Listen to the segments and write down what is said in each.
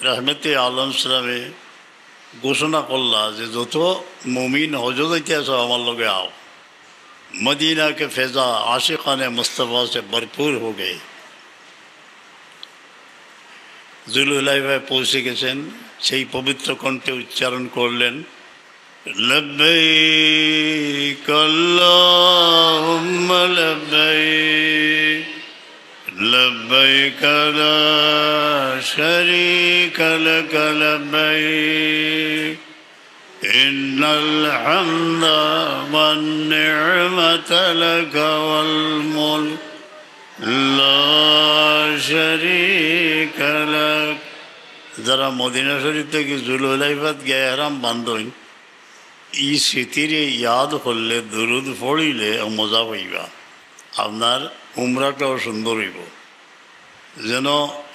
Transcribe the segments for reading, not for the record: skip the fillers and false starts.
রহমতে আলম সালামে ঘোষণা করলা যে যত মুমিন হজ যাইতে আছো আমার লগে आओ। मदीना के फैज़ा आशिक़ाने मुस्तफ़ा से भरपूर हो गए। जुलहुलाइफाয় পৌঁছে গেছেন, সেই পবিত্র কণ্ঠে উচ্চারণ করলেন লব্বাইক আল্লাহুম্মা লব্বাইক লব্বাইক লা শারীকা লাক লব্বাইক ইন্নাল হামদা ওয়ান নি'মাতা লাক ওয়াল মুলক লা শারীকা লাক। যারা মদিনা শরীফ থেকে জুলহুলাইফাত গিয়ে এহরাম বান্ধইন, ই স্মৃতিরে ইয়াদ করলে দুরুদ পড়িলে মজা পাইবা, আপনার উমরাটাও সুন্দর হইব। যেন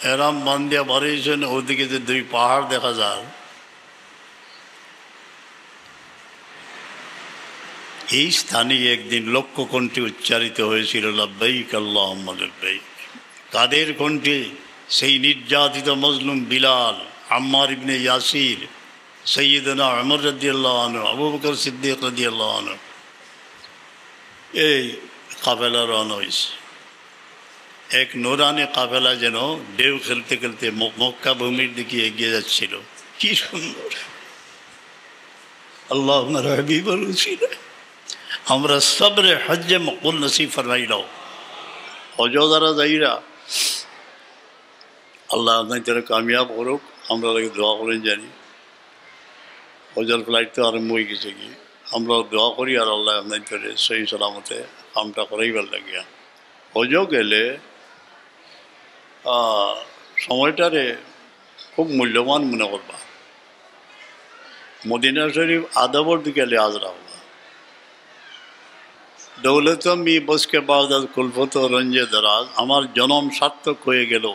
এহরাম বান্ধিয়া বাড়িয়েছেন, ওদিকে যে দুই পাহাড় দেখা যায়, এই স্থানে একদিন লক্ষ্য কণ্ঠে উচ্চারিত হয়েছিল লব্বাইক আল্লাহুম্মা লব্বাইক। কাদের কণ্ঠে? সেই নির্যাতিত মজলুম বিলাল, আম্মার ইবনে ইয়াসির, সৈয়দনা উমর রাদিয়াল্লাহু আনহু, আবু বকর সিদ্দিক রাদিয়াল্লাহু আনহু। এই কাফেলা রওনা হয়েছে, এক নূরানি কাফেলা যেন ঢেউ খেলতে খেলতে মক্কা ভূমির দিকে এগিয়ে যাচ্ছিল। কি সুন্দর! আল্লাহুম্মা হাবিবুল উসিলা আমরা সবরে হজ্জে মকবুল নসিব ফরমাইলাও। হজ যারা যাইরা আল্লাহ আপনার কামিয়াব করুক, আমরা লাগে দোয়া করেন। জানি হজের ফ্লাইট তো আরম্ভ হয়ে গেছে, কি আমরা দোয়া করি আর আল্লাহ আপনার সহি সালামতে কামটা করাইবার লাগিয়া। হজ গেলে সময়টারে খুব মূল্যবান মনে করবা। মদিনা শরীফ আদাবর দিকে লিহাজ রাখবা। দৌলতম ই বসকে বাগদাদ কুলফত রঞ্জে দরাজ, আমার জনম সার্থক হয়ে গেল।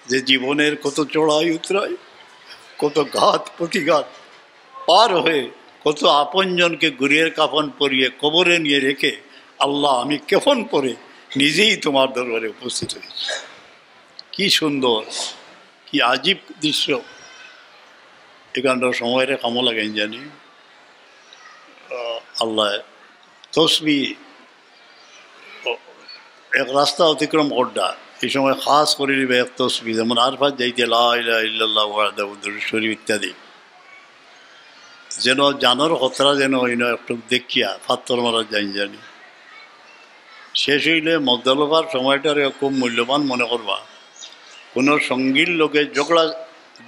যে জীবনের কত চড়াই উতরাই, কত ঘাত প্রতিঘাত পার হয়ে, কত আপনজনকে গুরিয়ের কাফন পরিয়ে কবরে নিয়ে রেখে আল্লাহ আমি কেফন পরে নিজেই তোমার দরবারে উপস্থিত হয়েছি। কি সুন্দর, কি আজীব দৃশ্য! এখানটার সময়রে কামো লাগেন জানি। আল্লাহ তসবি এক রাস্তা অতিক্রম করডা, এই সময় খাস করে নিবে এক তসবি, যেমন আরফাত যাইতে লা ইলাহা ইল্লাল্লাহু ওয়াহদাহু দুরূদ শরীফ ইত্যাদি। যেন জানোর হতরা যেন হইন একটু দেখিয়া ফাত্তর মারা যাই জানি। শেষ হইলে মজদলফার সময়টারে খুব মূল্যবান মনে করবা। কোনো সঙ্গীর লোকে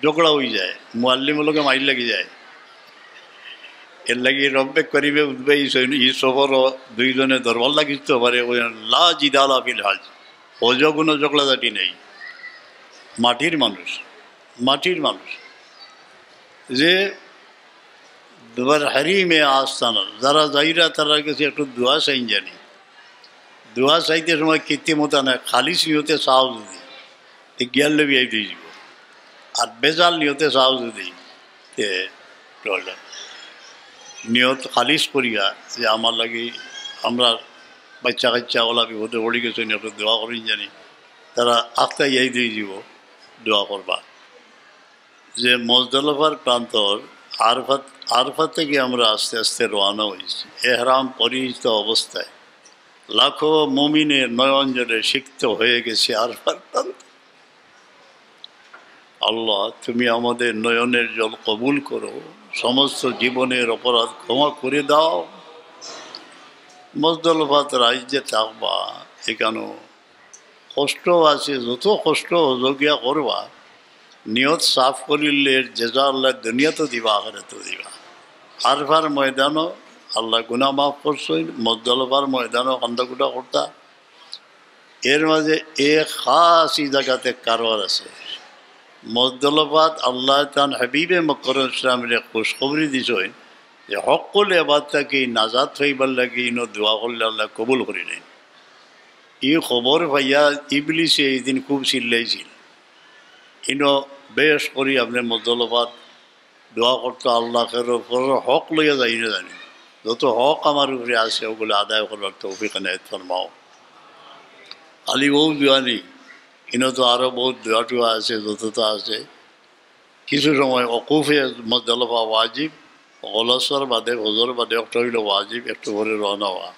ঝগড়া হয়ে যায়, মুআল্লিমের লোকে মাইল লাগি যায়। এর লাগি রব্বে করিবে উদ্বে ই সবর দুইজনে দরবার লাগিতে পারে। লা জিদালা ফিল হাজ, হজ কোনো ঝগড়াঝাটি নেই। মাটির মানুষ, মাটির মানুষ যে দুবার হারিমে আস্তানা যারা যাইরা তারা কাছে একটু দোয়া চাই জানি। দোয়া চাইতে সময় কৃত্রিমতা না, খালিস নিয়তে চাও যদি জ্ঞান লেবি আই দিয়ে যাব, আর বেজাল নিয়তে চাও যদি প্রবলেম। নিয়ত খালিস করিয়া যে আমার লাগে আমরা বাচ্চা কাচ্চা ওলা বিপদে পড়ে গেছে, একটু দোয়া করি জানি, তারা আখতাই আই দিয়ে যাব, দোয়া করবা। যে মজদলফার প্রান্তর আরফাত থেকে আমরা আস্তে আস্তে রওনা হয়েছি। এহরাম পরিহিত অবস্থায় লাখো মুমিনের নয়ন জলে সিক্ত হয়ে গেছে আরফার প্রান্ত। আল্লাহ তুমি আমাদের নয়নের জল কবুল করো, সমস্ত জীবনের অপরাধ ক্ষমা করে দাও। মজদলফাত রাজ্যে থাকবা, এখানেও কষ্ট আছে, যত কষ্ট যোগিয়া করবা, নিয়ত সাফ করিলে জেজা আল্লাহ দুনিয়াতে দিবা, আখিরাতেও দিবা। আরফার ময়দানও আল্লাহ গুনাহ মাফ করছেন, মজদলফার ময়দানও কান্দাকুটা করতা। এর মাঝে এক খাসি জায়গাতে কারবার আছে। মজদলফাত আল্লাহ তান হাবিবে মকরম ইসলামের খুশখবরি দিছেন যে সকল এবারটাকে নাজাত হইবার লাগে ইনো দোয়া করলে আল্লাহ কবুল করিলেন। ই খবর ভাইয়া ইবলিসে এই দিন খুব চিল্লাইছিল। ইনো বেশ করি আপনি মজদলফাত দোয়া করতো আল্লাহকে হক লইয়া যাই না জানি, যত হক আমার উপরে আছে ওগুলো আদায় করবার তৌফিক এনায়েত ফরমাও। খালি বউ দোয়া নেই, ইনো তো আরও বহুত দোয়া টোয়া আছে, যত তো আছে। কিছু সময় অকুফে মজদলফা ওয়াজিব, গলসর বাদে হজর বাদে একটা হইল ওয়াজিব, একটু করে রওনা হওয়া।